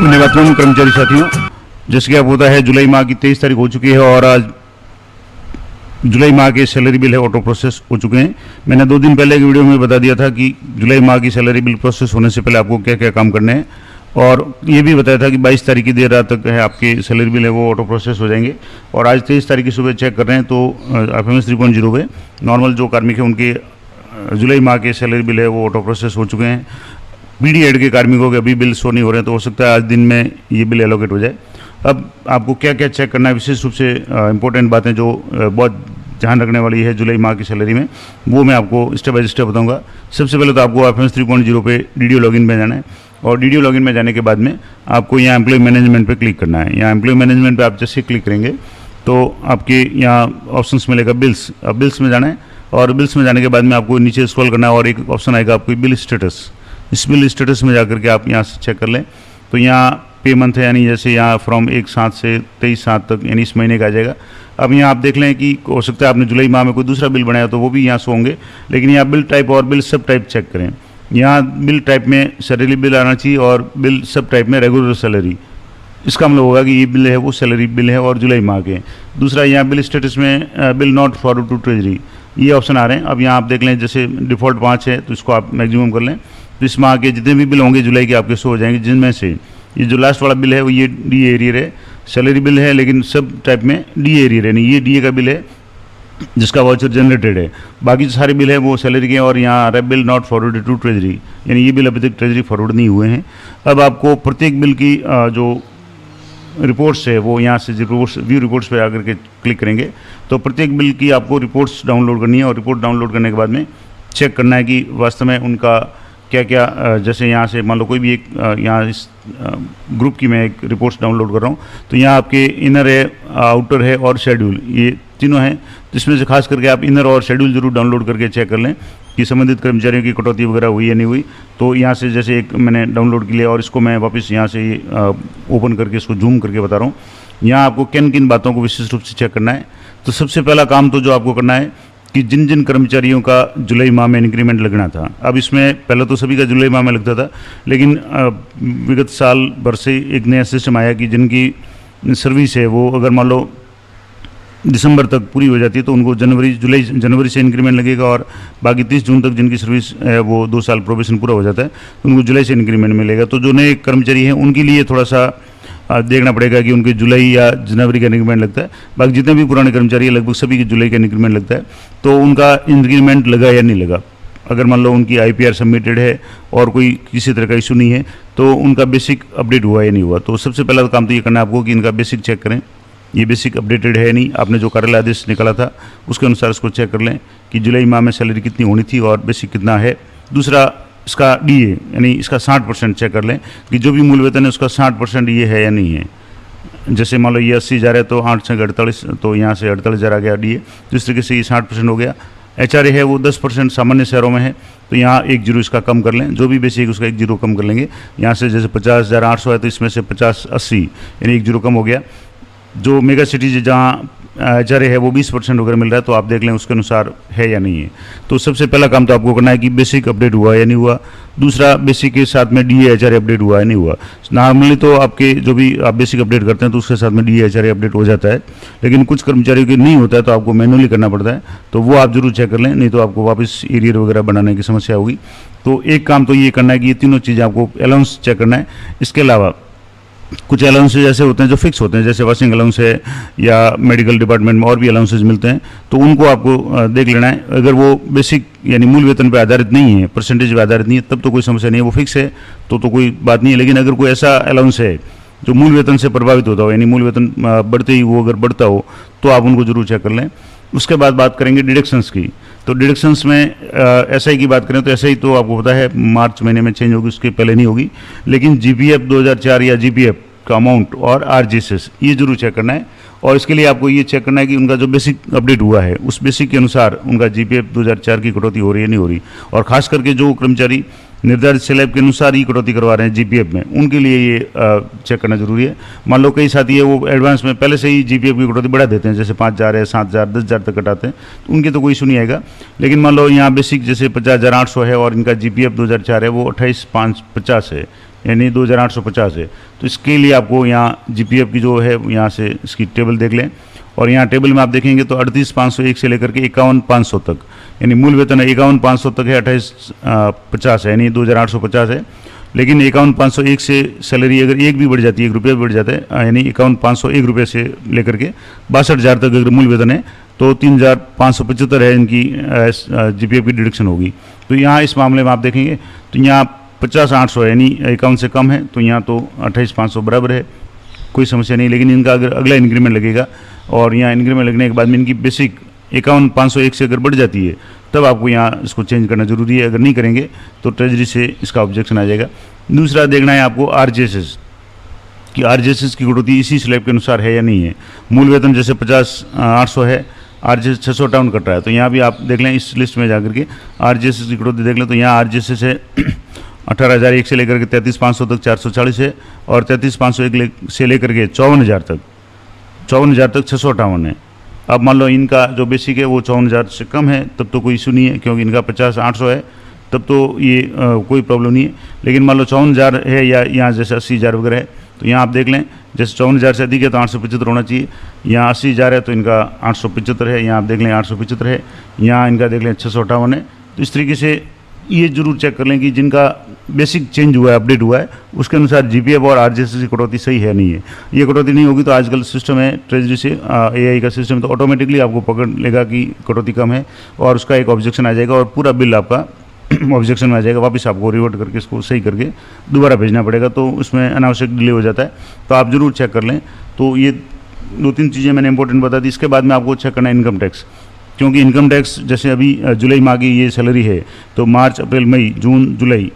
धन्यवाद कर्मचारी साथियों। जैसे कि आप होता है जुलाई माह की 23 तारीख हो चुकी है और आज जुलाई माह के सैलरी बिल है ऑटो प्रोसेस हो चुके हैं। मैंने 2 दिन पहले एक वीडियो में बता दिया था कि जुलाई माह की सैलरी बिल प्रोसेस होने से पहले आपको क्या क्या काम करने हैं, और ये भी बताया था कि 22 तारीख की देर रात तक है आपके सैलरी बिल है वो ऑटो प्रोसेस हो जाएंगे। और आज 23 तारीख की सुबह चेक कर रहे हैं तो FMS 3.0 पे नॉर्मल जो कार्मिक है उनके जुलाई माह के सैलरी बिल है वो ऑटो प्रोसेस हो चुके हैं। PD एड के कार्मिकों के अभी बिल शो नहीं हो रहे हैं, तो हो सकता है आज दिन में ये बिल एलोकेट हो जाए। अब आपको क्या क्या चेक करना है, विशेष रूप से इंपॉर्टेंट बातें जो बहुत ध्यान रखने वाली है जुलाई माह की सैलरी में, वो मैं आपको स्टेप बाय स्टेप बताऊंगा। सबसे पहले तो आपको FMS 3.0 पे DDO लॉगिन में जाना है, और DDO लॉगिन में जाने के बाद में आपको यहाँ एम्प्लॉय मैनेजमेंट पे क्लिक करना है। यहाँ एम्प्लॉय मैनेजमेंट पे आप जैसे क्लिक करेंगे तो आपके यहाँ ऑप्शंस मिलेगा बिल्स। अब बिल्स में जाना है, और बिल्स में जाने के बाद में आपको नीचे स्क्रॉल करना है और एक ऑप्शन आएगा आपको बिल स्टेटस। इस बिल स्टेटस में जाकर के आप यहाँ से चेक कर लें तो यहाँ पे मंथ है, यानी जैसे यहाँ फ्रॉम 1/7 से 23/7 तक यानी इस महीने का आ जाएगा। अब यहाँ आप देख लें कि हो सकता है आपने जुलाई माह में कोई दूसरा बिल बनाया तो वो भी यहाँ से होंगे, लेकिन यहाँ बिल टाइप और बिल सब टाइप चेक करें। यहाँ बिल टाइप में सैलरी बिल आना चाहिए और बिल सब टाइप में रेगुलर सैलरी। इसका मतलब होगा कि ये बिल है वो सैलरी बिल है और जुलाई माह के। दूसरा यहाँ बिल स्टेटस में bill not forward to treasury, ये ऑप्शन आ रहे हैं। अब यहाँ आप देख लें जैसे डिफ़ॉल्ट 5 है तो इसको आप मैक्सिमम कर लें, तो इस माह के जितने भी बिल होंगे जुलाई के आपके शो हो जाएंगे, जिनमें से ये जो लास्ट वाला बिल है वो ये DA एरियर है, सैलरी बिल है लेकिन सब टाइप में DA एरियर है, नहीं ये DA का बिल है जिसका वाउचर जनरेटेड है। बाकी जो सारे बिल है वो सैलरी के, और यहाँ रेप bill not forward to treasury, यानी ये बिल अभी तक ट्रेजरी फॉरवर्ड नहीं हुए हैं। अब आपको प्रत्येक बिल की जो रिपोर्ट्स है वो यहाँ से रिपोर्ट्स व्यू रिपोर्ट्स पे आकर के क्लिक करेंगे तो प्रत्येक बिल की आपको रिपोर्ट्स डाउनलोड करनी है, और रिपोर्ट डाउनलोड करने के बाद में चेक करना है कि वास्तव में उनका क्या क्या, जैसे यहाँ से मान लो कोई भी एक यहाँ इस ग्रुप की मैं एक रिपोर्ट्स डाउनलोड कर रहा हूँ, तो यहाँ आपके इनर है, आउटर है और शेड्यूल, ये तीनों हैं। जिसमें से खास करके आप इनर और शेड्यूल जरूर डाउनलोड करके चेक कर लें कि संबंधित कर्मचारियों की कटौती वगैरह हुई या नहीं हुई। तो यहाँ से जैसे एक मैंने डाउनलोड किया और इसको मैं वापस यहाँ से ओपन करके इसको जूम करके बता रहा हूँ। यहाँ आपको किन किन बातों को विशेष रूप से चेक करना है। तो सबसे पहला काम तो जो आपको करना है कि जिन जिन कर्मचारियों का जुलाई माह में इंक्रीमेंट लगना था, अब इसमें पहले तो सभी का जुलाई माह में लगता था, लेकिन विगत साल भर से एक नया सिस्टम आया कि जिनकी सर्विस है वो अगर मान लो दिसंबर तक पूरी हो जाती है तो उनको जनवरी से इंक्रीमेंट लगेगा, और बाकी 30 जून तक जिनकी सर्विस है वो 2 साल प्रोबेशन पूरा हो जाता है तो उनको जुलाई से इंक्रीमेंट मिलेगा। तो जो नए कर्मचारी हैं उनके लिए थोड़ा सा देखना पड़ेगा कि उनके जुलाई या जनवरी का इंक्रीमेंट लगता है। बाकी जितने भी पुराने कर्मचारी है लगभग सभी के जुलाई का इंक्रीमेंट लगता है, तो उनका इंक्रीमेंट लगा या नहीं लगा। अगर मान लो उनकी IPR सबमिटेड है और कोई किसी तरह का इशू नहीं है तो उनका बेसिक अपडेट हुआ या नहीं हुआ। तो सबसे पहला काम तो ये करना है आपको कि इनका बेसिक चेक करें, ये बेसिक अपडेटेड है नहीं। आपने जो कार्यालय आदेश निकाला था उसके अनुसार इसको चेक कर लें कि जुलाई माह में सैलरी कितनी होनी थी और बेसिक कितना है। दूसरा इसका DA यानी इसका 60% चेक कर लें कि जो भी मूल वेतन है उसका 60% ये है या नहीं है। जैसे मान लो ये 80,000 है तो 8 से 48, तो यहाँ से 48,000 आ गया DA, तो इस तरीके से ये 60% हो गया। HRA है वो 10% सामान्य शहरों में है तो यहाँ 1 जीरो इसका कम कर लें, जो भी बेसिक उसका 1 जीरो कम कर लेंगे। यहाँ से जैसे 50,800 है तो इसमें से 50-80 यानी 1 जीरो कम हो गया। जो मेगा सिटीज जहाँ HRA है वो 20% वगैरह मिल रहा है तो आप देख लें उसके अनुसार है या नहीं है। तो सबसे पहला काम तो आपको करना है कि बेसिक अपडेट हुआ या नहीं हुआ। दूसरा बेसिक के साथ में DA HRA अपडेट हुआ या नहीं हुआ। नॉर्मली तो आपके जो भी आप बेसिक अपडेट करते हैं तो उसके साथ में DA HRA अपडेट हो जाता है, लेकिन कुछ कर्मचारियों के नहीं होता है तो आपको मैनुअली करना पड़ता है, तो वो आप जरूर चेक कर लें, नहीं तो आपको वापस एरियर वगैरह बनाने की समस्या होगी। तो एक काम तो ये करना है कि ये तीनों चीज़ें आपको अलाउंस चेक करना है। इसके अलावा कुछ अलाउंसेज ऐसे होते हैं जो फिक्स होते हैं, जैसे वाशिंग अलाउंस है या मेडिकल डिपार्टमेंट में और भी अलाउंसेज मिलते हैं, तो उनको आपको देख लेना है। अगर वो बेसिक यानी मूल वेतन पर आधारित नहीं है, परसेंटेज पर आधारित नहीं है, तब तो कोई समस्या नहीं है, वो फिक्स है तो कोई बात नहीं है। लेकिन अगर कोई ऐसा अलाउंस है जो मूल वेतन से प्रभावित होता हो, यानी मूल वेतन बढ़ते ही वो अगर बढ़ता हो, तो आप उनको जरूर चेक कर लें। उसके बाद बात करेंगे डिडक्शंस की। तो डिडक्शंस में SI की बात करें तो SI तो आपको पता है मार्च महीने में चेंज होगी, उसके पहले नहीं होगी, लेकिन GPF 2004 या GPF का अमाउंट और RGSS ये जरूर चेक करना है। और इसके लिए आपको ये चेक करना है कि उनका जो बेसिक अपडेट हुआ है उस बेसिक के अनुसार उनका GPF 2004 की कटौती हो रही है नहीं हो रही। और खास करके जो कर्मचारी निर्धारित स्लैब के अनुसार ही कटौती करवा रहे हैं GPF में, उनके लिए ये चेक करना जरूरी है। मान लो कई साथी है वो एडवांस में पहले से ही GPF की कटौती बढ़ा देते हैं, जैसे 5,000 है, 7,000, 10,000 तक कटाते हैं, तो उनके तो कोई इशू नहीं आएगा। लेकिन मान लो यहाँ बेसिक जैसे 50,800 है और इनका GPF 2004 है वो 28,550 है, यानी 2850 है। तो इसके लिए आपको यहाँ जीपीएफ की जो है यहाँ से इसकी टेबल देख लें, और यहाँ टेबल में आप देखेंगे तो 38,501 से लेकर के 51,500 तक, यानी मूल वेतन 51,500 तक है, 28,50 है, यानी 2,850 है। लेकिन 51,501 से सैलरी अगर एक भी बढ़ जाती है, 1 रुपया भी बढ़ जाता है, यानी 51,501 रुपये से लेकर के 62,000 तक अगर मूल वेतन है तो 3,575 है इनकी जीपीएफ की डिडक्शन होगी। तो यहाँ इस मामले में आप देखेंगे तो यहाँ 50,800 है, यानी 51 से कम है, तो यहाँ तो 28,500 बराबर है, कोई समस्या नहीं। लेकिन इनका अगर अगला इंक्रीमेंट लगेगा और यहाँ इंक्रीमेंट लगने के बाद में इनकी बेसिक 51,501 से अगर बढ़ जाती है तब आपको यहाँ इसको चेंज करना जरूरी है। अगर नहीं करेंगे तो ट्रेजरी से इसका ऑब्जेक्शन आ जाएगा। दूसरा देखना है आपको आरजेएसएस कि आरजेएसएस की कटौती इसी स्लैब के अनुसार है या नहीं है। मूल वेतन जैसे 50,800 है, आरजेएस 658 कट रहा है, तो यहाँ भी आप देख लें इस लिस्ट में जाकर के आरजेएसएस की कटौती देख लें तो यहाँ आरजेएसएस है 18,001 से लेकर के 33,500 तक 440 है, और 33,501 से लेकर के 54,000 तक 658 है। अब मान लो इनका जो बेसिक है वो 54,000 से कम है तब तो कोई इशू नहीं है, क्योंकि इनका 50,800 है, तब तो ये कोई प्रॉब्लम नहीं है। लेकिन मान लो 54,000 है या यहाँ जैसे 80,000 वगैरह है, तो यहाँ आप देख लें जैसे 54,000 से अधिक है तो 875 होना चाहिए, यहाँ 80,000 है तो इनका 875 है, यहाँ आप देख लें 875 है, यहाँ इनका देख लें 658 है। तो इस तरीके से ये जरूर चेक कर लें कि जिनका बेसिक चेंज हुआ है, अपडेट हुआ है, उसके अनुसार जीपीएफ और आरजेएसएस की कटौती सही है नहीं है। ये कटौती नहीं होगी तो आजकल सिस्टम है ट्रेजरी से एआई का सिस्टम, तो ऑटोमेटिकली आपको पकड़ लेगा कि कटौती कम है और उसका एक ऑब्जेक्शन आ जाएगा और पूरा बिल आपका ऑब्जेक्शन में आ जाएगा। वापस आपको रिवर्ट करके इसको सही करके दोबारा भेजना पड़ेगा, तो उसमें अनावश्यक डिले हो जाता है। तो आप जरूर चेक कर लें। तो ये 2-3 चीज़ें मैंने इंपॉर्टेंट बता दी। इसके बाद में आपको चेक करना है इनकम टैक्स, क्योंकि इनकम टैक्स जैसे अभी जुलाई माह की ये सैलरी है तो मार्च, अप्रैल, मई, जून, जुलाई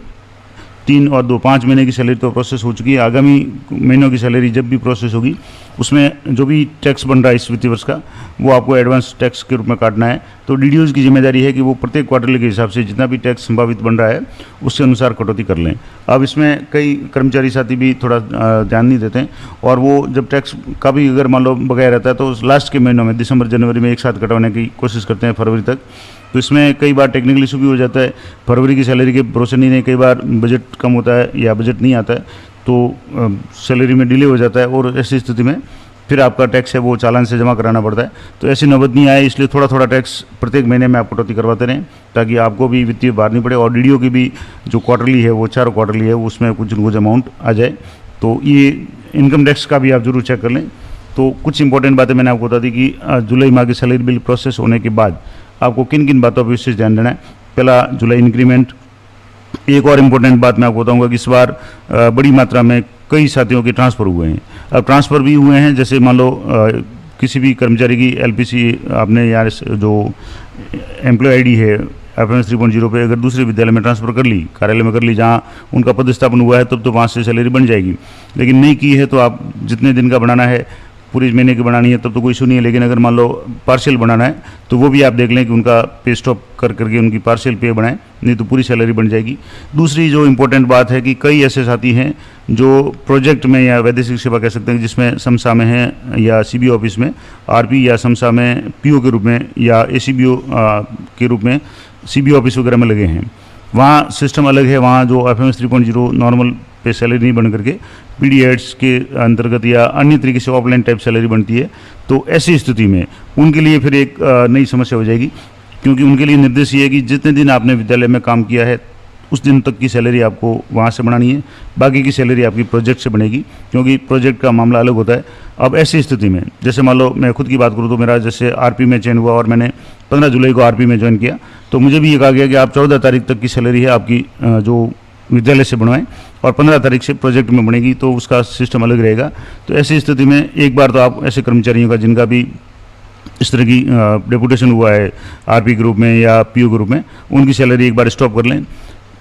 3 और 2 5 महीने की सैलरी तो प्रोसेस हो चुकी है। आगामी महीनों की सैलरी जब भी प्रोसेस होगी उसमें जो भी टैक्स बन रहा है इस वित्तीय वर्ष का वो आपको एडवांस टैक्स के रूप में काटना है। तो डीडीओज़ की जिम्मेदारी है कि वो प्रत्येक क्वार्टर के हिसाब से जितना भी टैक्स संभावित बन रहा है उसके अनुसार कटौती कर लें। अब इसमें कई कर्मचारी साथी भी थोड़ा ध्यान नहीं देते हैं, और वो जब टैक्स का भी अगर मान लो बकाया रहता है तो लास्ट के महीनों में दिसंबर जनवरी में एक साथ कटवाने की कोशिश करते हैं फरवरी तक। तो इसमें कई बार टेक्निकल इशू भी हो जाता है, फरवरी की सैलरी के भरोसे नहीं, कई बार बजट कम होता है या बजट नहीं आता है तो सैलरी में डिले हो जाता है, और ऐसी स्थिति में फिर आपका टैक्स है वो चालान से जमा कराना पड़ता है। तो ऐसी नौबत नहीं आए, इसलिए थोड़ा थोड़ा टैक्स प्रत्येक महीने में आप कटौती करवाते रहें ताकि आपको भी वित्तीय भार नहीं पड़े, और डीडीओ की भी जो क्वार्टरली है वो 4 क्वार्टरली है उसमें कुछ न कुछ अमाउंट आ जाए। तो ये इनकम टैक्स का भी आप जरूर चेक कर लें। तो कुछ इंपॉर्टेंट बातें मैंने आपको बता दी कि जुलाई माह की सैलरी बिल प्रोसेस होने के बाद आपको किन किन बातों पर विशेष ध्यान देना है। पहला, जुलाई इंक्रीमेंट। एक और इम्पोर्टेंट बात मैं आपको बताऊंगा कि इस बार बड़ी मात्रा में कई साथियों के ट्रांसफ़र हुए हैं। अब ट्रांसफ़र भी हुए हैं, जैसे मान लो किसी भी कर्मचारी की एलपीसी आपने यार जो एम्प्लॉय आईडी है एफएमएस 3.0 पे अगर दूसरे विद्यालय में ट्रांसफ़र कर ली, कार्यालय में कर ली जहाँ उनका पदस्थापन हुआ है, तब तो वहाँ से सैलरी बन जाएगी। लेकिन नहीं की है तो आप जितने दिन का बनाना है, पूरे महीने की बनानी है, तब तो कोई इशू नहीं है। लेकिन अगर मान लो पार्शियल बनाना है तो वो भी आप देख लें कि उनका पे स्टॉप कर करके उनकी पार्शियल पे बनाएं, नहीं तो पूरी सैलरी बन जाएगी। दूसरी जो इम्पोर्टेंट बात है कि कई ऐसे साथी हैं जो प्रोजेक्ट में या वैदेशिक सेवा कह सकते हैं जिसमें समसा में हैं या सीबीओ ऑफिस में आरपी या समसा में पीओ के रूप में या एसीबीओ के रूप में सीबीओ ऑफिस वगैरह में लगे हैं। वहाँ सिस्टम अलग है, वहाँ जो एफएमएस 3.0 नॉर्मल पे सैलरी नहीं बन करके पीडी एड्स के अंतर्गत या अन्य तरीके से ऑफलाइन टाइप सैलरी बनती है। तो ऐसी स्थिति में उनके लिए फिर एक नई समस्या हो जाएगी, क्योंकि उनके लिए निर्देश ये है कि जितने दिन आपने विद्यालय में काम किया है उस दिन तक की सैलरी आपको वहाँ से बनानी है, बाकी की सैलरी आपकी प्रोजेक्ट से बनेगी, क्योंकि प्रोजेक्ट का मामला अलग होता है। अब ऐसी स्थिति में जैसे मान लो मैं खुद की बात करूँ तो मेरा जैसे आरपी में चयन हुआ और मैंने 15 जुलाई को आरपी में ज्वाइन किया, तो मुझे भी ये कहा गया कि आप 14 तारीख तक की सैलरी है आपकी जो विद्यालय से बनवाएं और 15 तारीख से प्रोजेक्ट में बनेगी, तो उसका सिस्टम अलग रहेगा। तो ऐसी स्थिति में एक बार तो आप ऐसे कर्मचारियों का जिनका भी इस तरह की डेपुटेशन हुआ है आरपी ग्रुप में या पीओ ग्रुप में, उनकी सैलरी एक बार स्टॉप कर लें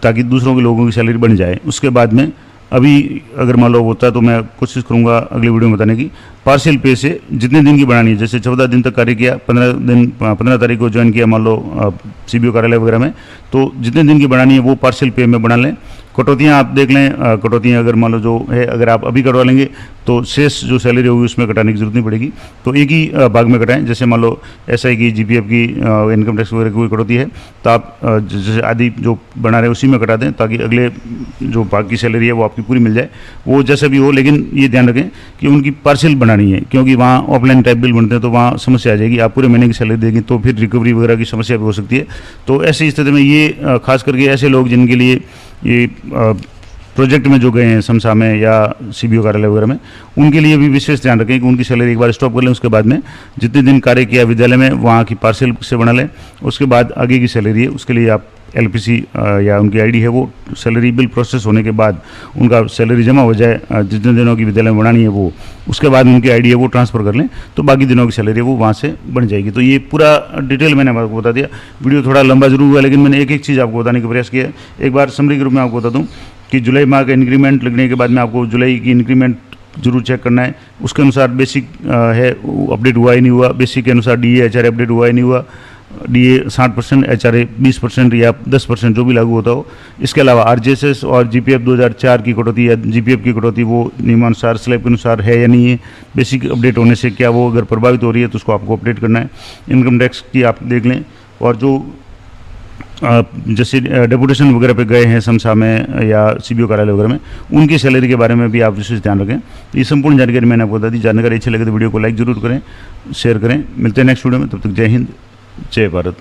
ताकि दूसरों के लोगों की सैलरी बन जाए। उसके बाद में अभी अगर मान लो होता है तो मैं कोशिश करूंगा अगली वीडियो में बताने की, पार्शियल पे से जितने दिन की बनानी है, जैसे 14 दिन तक कार्य किया, 15 तारीख को ज्वाइन किया मान लो सीबीओ कार्यालय वगैरह में, तो जितने दिन की बनानी है वो पार्शियल पे में बना लें, कटौतियाँ आप देख लें, कटौतियाँ अगर मान लो जो है अगर आप अभी करवा लेंगे तो शेष जो सैलरी होगी उसमें कटाने की जरूरत नहीं पड़ेगी। तो एक ही भाग में कटाएं। जैसे मान लो SI की, GPF की, इनकम टैक्स वगैरह की कोई कटौती है तो आप जैसे आदि जो बना रहे हैं उसी में कटा दें, ताकि अगले जो भाग की सैलरी है वो आपकी पूरी मिल जाए। वो जैसा भी हो, लेकिन ये ध्यान रखें कि उनकी पार्शियल बनानी है, क्योंकि वहाँ ऑफलाइन टाइप बिल बनते हैं तो वहाँ समस्या आ जाएगी। आप पूरे महीने की सैलरी देंगे तो फिर रिकवरी वगैरह की समस्या भी हो सकती है। तो ऐसी स्थिति में ये खास करके ऐसे लोग जिनके लिए ये प्रोजेक्ट में जो गए हैं समसा में या CBO कार्यालय वगैरह में, उनके लिए भी विशेष ध्यान रखें कि उनकी सैलरी एक बार स्टॉप कर लें। उसके बाद में जितने दिन कार्य किया विद्यालय में वहाँ की पार्शियल से बना लें। उसके बाद आगे की सैलरी है उसके लिए आप LPC या उनकी ID है वो सैलरी बिल प्रोसेस होने के बाद उनका सैलरी जमा हो जाए, जितने दिनों की विद्यालय में बनानी है वो, उसके बाद उनकी ID है वो ट्रांसफ़र कर लें तो बाकी दिनों की सैलरी वो वहाँ से बन जाएगी। तो ये पूरा डिटेल मैंने आपको बता दिया। वीडियो थोड़ा लंबा जरूर हुआ, लेकिन मैंने एक एक चीज़ आपको बताने का प्रयास किया है। एक बार समरी के रूप में आपको बता दूँ कि जुलाई माह का इंक्रीमेंट लगने के बाद में आपको जुलाई की इंक्रीमेंट जरूर चेक करना है। उसके अनुसार बेसिक है अपडेट हुआ ही नहीं हुआ, बेसिक के अनुसार DA HRA अपडेट हुआ ही नहीं हुआ, DA 60%, HRA 20% या 10% जो भी लागू होता हो। इसके अलावा RJSS और GPF 2004 की कटौती या GPF की कटौती वो नियमानुसार स्लैब के अनुसार है या नहीं है। बेसिक अपडेट होने से क्या वो अगर प्रभावित हो रही है तो उसको आपको अपडेट करना है। इनकम टैक्स की आप देख लें, और जो जैसे डेपुटेशन वगैरह पे गए हैं समसा में या CBO कार्यालय वगैरह में, उनकी सैलरी के बारे में भी आप विशेष ध्यान रखें। ये संपूर्ण जानकारी मैंने आपको बता दी। जानकारी अच्छी लगे तो वीडियो को लाइक जरूर करें, शेयर करें। मिलते हैं नेक्स्ट वीडियो में, तब तक जय हिंद, जय भारत।